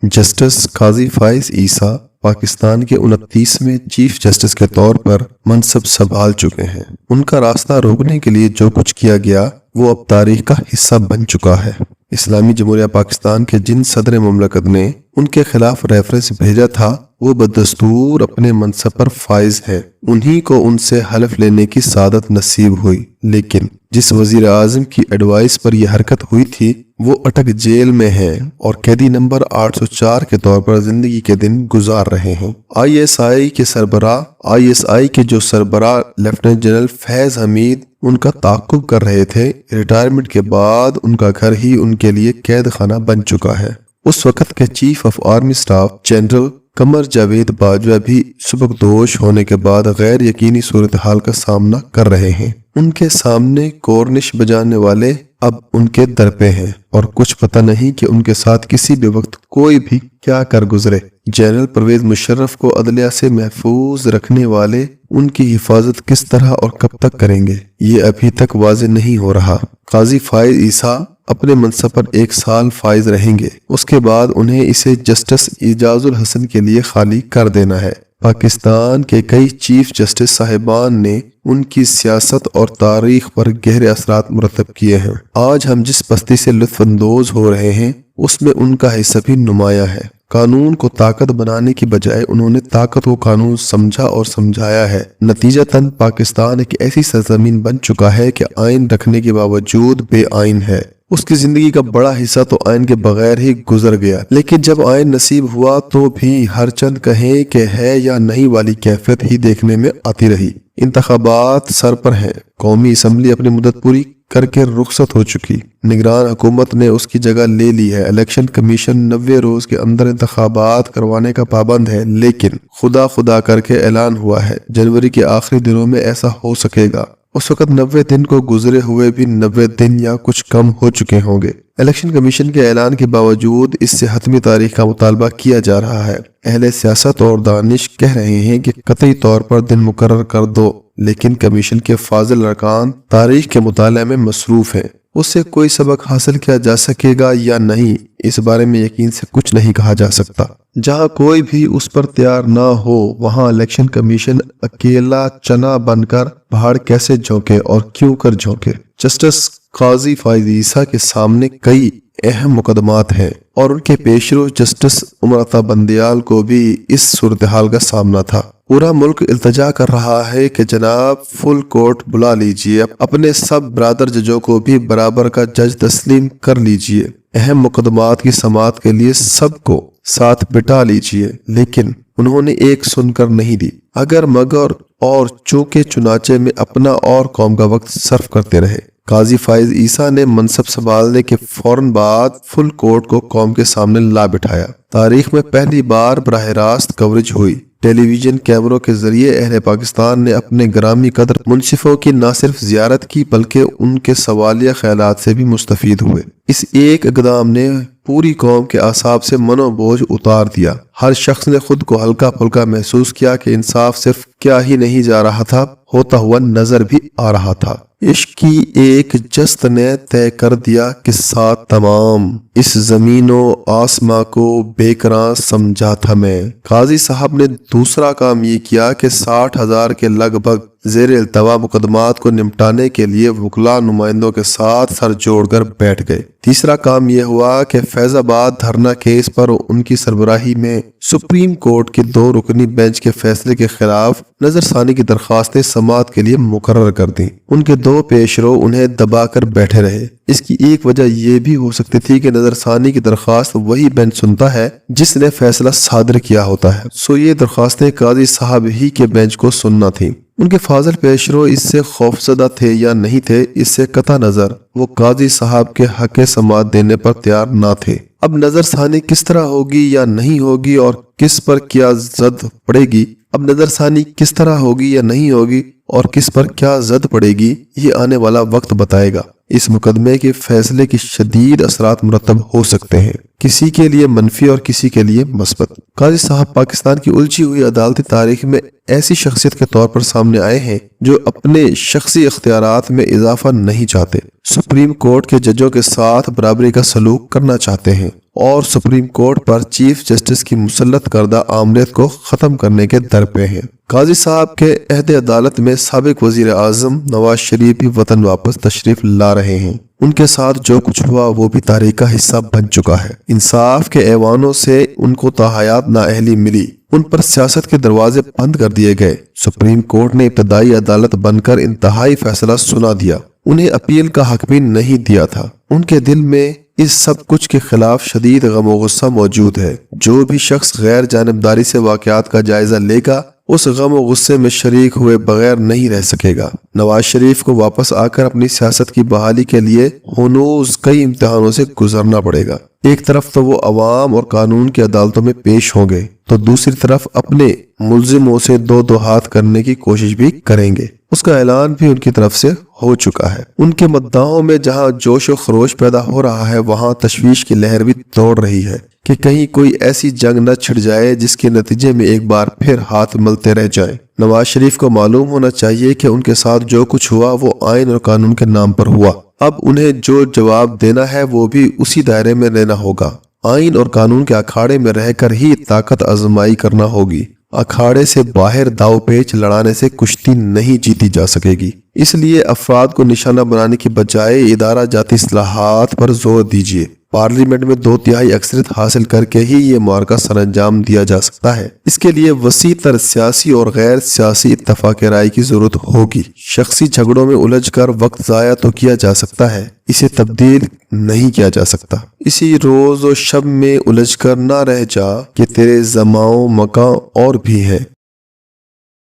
Justice قاضی فائز عیسیٰ پاکستان کے 29ویں chief justice کے طور پر منصب سنبھال چکے ہیں۔ ان کا راستہ روکنے کے لیے جو کچھ کیا گیا وہ اب تاریخ کا حصہ بن چکا ہے۔ اسلامی جمہوریہ پاکستان کے جن صدر مملکت نے ان کے خلاف ریفرنس بھیجا تھا وہ بدستور اپنے منصب پر فائز ہے۔ انہی کو ان سے حلف لینے کی سعادت نصیب ہوئی، لیکن جس وزیر اعظم کی ایڈوائس پر یہ حرکت ہوئی تھی وہ اٹک جیل میں ہیں اور قیدی نمبر 804 کے طور پر زندگی کے دن گزار رہے ہیں۔ آئی ایس آئی کے جو سربراہ لیفٹیننٹ جنرل فیض حمید ان کا تعاقب کر رہے تھے، ریٹائرمنٹ کے بعد ان کا گھر ہی ان کے لیے قید خانہ بن چکا ہے۔ اس وقت کے chief of army staff general Qamar Javed Bajwa بھی سبکدوش ہونے کے بعد غیر یقینی صورتحال کا سامنا کر رہے ہیں۔ ان کے سامنے کورنش بجانے والے اب ان کے در پہ ہیں اور کچھ پتہ نہیں کہ ان کے ساتھ کسی بھی وقت کوئی بھی کیا کر گزرے۔ جنرل پرویز مشرف کو عدلیہ سے محفوظ رکھنے والے ان کی حفاظت کس طرح اور کب تک کریں گے، یہ ابھی تک واضح نہیں ہو رہا۔ قاضی فائز عیسیٰ اپنے منصب پر 1 سال فائز رہیں گے، اس کے بعد انہیں اسے جسٹس اعجاز الحسن کے لیے خالی کر دینا ہے۔ پاکستان کے کئی چیف جسٹس صاحبان نے ان کی سیاست اور تاریخ پر گہرے اثرات مرتب کیے ہیں۔ آج ہم جس پستی سے لطف اندوز ہو رہے ہیں اس میں ان کا حصہ بھی نمایاں ہے۔ قانون کو طاقت بنانے کی بجائے انہوں نے طاقت کو قانون سمجھا اور سمجھایا ہے۔ نتیجتاً پاکستان ایک ایسی سرزمین بن چکا ہے کہ آئین رکھنے کے باوجود بے آئین ہے۔ اس کی زندگی کا بڑا حصہ تو آئین کے بغیر ہی گزر گیا، لیکن جب آئین نصیب ہوا تو بھی ہر چند کہیں کہ ہے یا نہیں والی کیفیت ہی دیکھنے میں آتی رہی۔ انتخابات سر پر ہیں، قومی اسمبلی اپنی مدت پوری کر کے رخصت ہو چکی، نگران حکومت نے اس کی جگہ لے لی ہے، الیکشن کمیشن 90 روز کے اندر انتخابات کروانے کا پابند ہے، لیکن خدا کر کے اعلان ہوا ہے جنوری کے آخری دنوں میں ایسا ہو سکے گا۔ اس وقت 90 دن کو گزرے ہوئے بھی 90 دن یا کچھ کم ہو چکے ہوں گے۔ الیکشن کمیشن کے اعلان کے باوجود اس سے حتمی تاریخ کا مطالبہ کیا جا رہا ہے۔ اہل سیاست اور دانش کہہ رہے ہیں کہ قطعی طور پر دن مقرر کر دو، لیکن کمیشن کے فاضل ارکان تاریخ کے مطالعے میں مصروف ہیں۔ اس سے کوئی سبق حاصل کیا جا سکے گا یا نہیں، اس بارے میں یقین سے کچھ نہیں کہا جا سکتا۔ جہاں کوئی بھی اس پر تیار نہ ہو وہاں الیکشن کمیشن اکیلا چنا بن کر پہاڑ کیسے جھونکے اور کیوں کر جھونکے۔ جسٹس قاضی فائز عیسیٰ کے سامنے کئی اہم مقدمات ہیں اور ان کے پیشرو جسٹس عمر عطا بندیال کو بھی اس صورتحال کا سامنا تھا۔ پورا ملک التجا کر رہا ہے کہ جناب فل کورٹ بلا لیجئے، اپنے سب برادر ججوں کو بھی برابر کا جج تسلیم کر لیجئے، اہم مقدمات کی سماعت کے لیے سب کو ساتھ بٹھا لیجئے، لیکن انہوں نے ایک سن کر نہیں دی، اگر مگر اور چونکہ چنانچہ میں اپنا اور قوم کا وقت صرف کرتے رہے۔ قاضی فائز عیسیٰ نے منصب سنبھالنے کے فوراً بعد فل کورٹ کو قوم کے سامنے لا بٹھایا۔ تاریخ میں پہلی بار براہ راست کوریج ہوئی۔ ٹیلی ویژن کیمروں کے ذریعے اہل پاکستان نے اپنے گرامی قدر منصفوں کی نہ صرف زیارت کی بلکہ ان کے سوالیہ خیالات سے بھی مستفید ہوئے۔ اس ایک اقدام نے پوری قوم کے اعصاب سے منو بوجھ اتار دیا۔ ہر شخص نے خود کو ہلکا پھلکا محسوس کیا کہ انصاف صرف کیا ہی نہیں جا رہا تھا، ہوتا ہوا نظر بھی آ رہا تھا۔ عشق کی ایک جست نے طے کر دیا کہ ساتھ تمام اس زمین و آسماں کو بے قرار سمجھا تھا میں۔ قاضی صاحب نے دوسرا کام یہ کیا کہ 60,000 کے لگ بھگ زیر التوا مقدمات کو نمٹانے کے لیے وکلاء نمائندوں کے ساتھ سر جوڑ کر بیٹھ گئے۔ تیسرا کام یہ ہوا کہ فیض آباد دھرنا کیس پر ان کی سربراہی میں سپریم کورٹ کے 2 رکنی بینچ کے فیصلے کے خلاف نظر ثانی کی درخواستیں سماعت کے لیے مقرر کر دیں۔ ان کے 2 پیشرو انہیں دبا کر بیٹھے رہے۔ اس کی ایک وجہ یہ بھی ہو سکتی تھی کہ نظر ثانی کی درخواست وہی بینچ سنتا ہے جس نے فیصلہ صادر کیا ہوتا ہے، سو یہ درخواستیں قاضی صاحب ہی کے بینچ کو سننا تھیں۔ ان کے فاضل پیشرو اس سے خوفزدہ تھے یا نہیں تھے، اس سے قطع نظر وہ قاضی صاحب کے حق سماعت دینے پر تیار نہ تھے۔ اب نظر ثانی کس طرح ہوگی یا نہیں ہوگی اور کس پر کیا زد پڑے گی، اب نظر ثانی کس طرح ہوگی یا نہیں ہوگی اور کس پر کیا زد پڑے گی، یہ آنے والا وقت بتائے گا۔ اس مقدمے کے فیصلے کی شدید اثرات مرتب ہو سکتے ہیں، کسی کے لیے منفی اور کسی کے لیے مثبت۔ قاضی صاحب پاکستان کی الجھی ہوئی عدالتی تاریخ میں ایسی شخصیت کے طور پر سامنے آئے ہیں جو اپنے شخصی اختیارات میں اضافہ نہیں چاہتے، سپریم کورٹ کے ججوں کے ساتھ برابری کا سلوک کرنا چاہتے ہیں اور سپریم کورٹ پر چیف جسٹس کی مسلط کردہ آمریت کو ختم کرنے کے در پہ ہیں۔ قاضی صاحب کے عہد عدالت میں سابق وزیر اعظم نواز شریف بھی وطن واپس تشریف لا رہے ہیں۔ ان کے ساتھ جو کچھ ہوا وہ بھی تاریخ کا حصہ بن چکا ہے۔ انصاف کے ایوانوں سے ان کو تاحیات نااہلی ملی، ان پر سیاست کے دروازے بند کر دیے گئے۔ سپریم کورٹ نے ابتدائی عدالت بن کر انتہائی فیصلہ سنا دیا، انہیں اپیل کا حق بھی نہیں دیا تھا۔ ان کے دل میں اس سب کچھ کے خلاف شدید غم و غصہ موجود ہے۔ جو بھی شخص غیر جانبداری سے واقعات کا جائزہ لے گا اس غم و غصے میں شریک ہوئے بغیر نہیں رہ سکے گا۔ نواز شریف کو واپس آ کر اپنی سیاست کی بحالی کے لیے ہنوز کئی امتحانوں سے گزرنا پڑے گا۔ ایک طرف تو وہ عوام اور قانون کی عدالتوں میں پیش ہوں گے تو دوسری طرف اپنے ملزموں سے دو ہاتھ کرنے کی کوشش بھی کریں گے۔ اس کا اعلان بھی ان کی طرف سے ہو چکا ہے۔ ان کے مداحوں میں جہاں جوش و خروش پیدا ہو رہا ہے وہاں تشویش کی لہر بھی دوڑ رہی ہے کہ کہیں کوئی ایسی جنگ نہ چھڑ جائے جس کے نتیجے میں ایک بار پھر ہاتھ ملتے رہ جائیں۔ نواز شریف کو معلوم ہونا چاہیے کہ ان کے ساتھ جو کچھ ہوا وہ آئین اور قانون کے نام پر ہوا۔ اب انہیں جو جواب دینا ہے وہ بھی اسی دائرے میں لینا ہوگا۔ آئین اور قانون کے اکھاڑے میں رہ کر ہی طاقت آزمائی کرنا ہوگی۔ اکھاڑے سے باہر داؤ پیچ لڑانے سے کشتی نہیں جیتی جا سکے گی۔ اس لیے افراد کو نشانہ بنانے کی بجائے ادارہ جاتی اصلاحات پر زور دیجیے۔ پارلیمنٹ میں 2/3 اکثریت حاصل کر کے ہی یہ معرکہ سر انجام دیا جا سکتا ہے۔ اس کے لیے وسیع تر سیاسی اور غیر سیاسی اتفاق رائے کی ضرورت ہوگی۔ شخصی جھگڑوں میں الجھ کر وقت ضائع تو کیا جا سکتا ہے، اسے تبدیل نہیں کیا جا سکتا۔ اسی روز و شب میں الجھ کر نہ رہ جا کہ تیرے زماں و مکان اور بھی ہے۔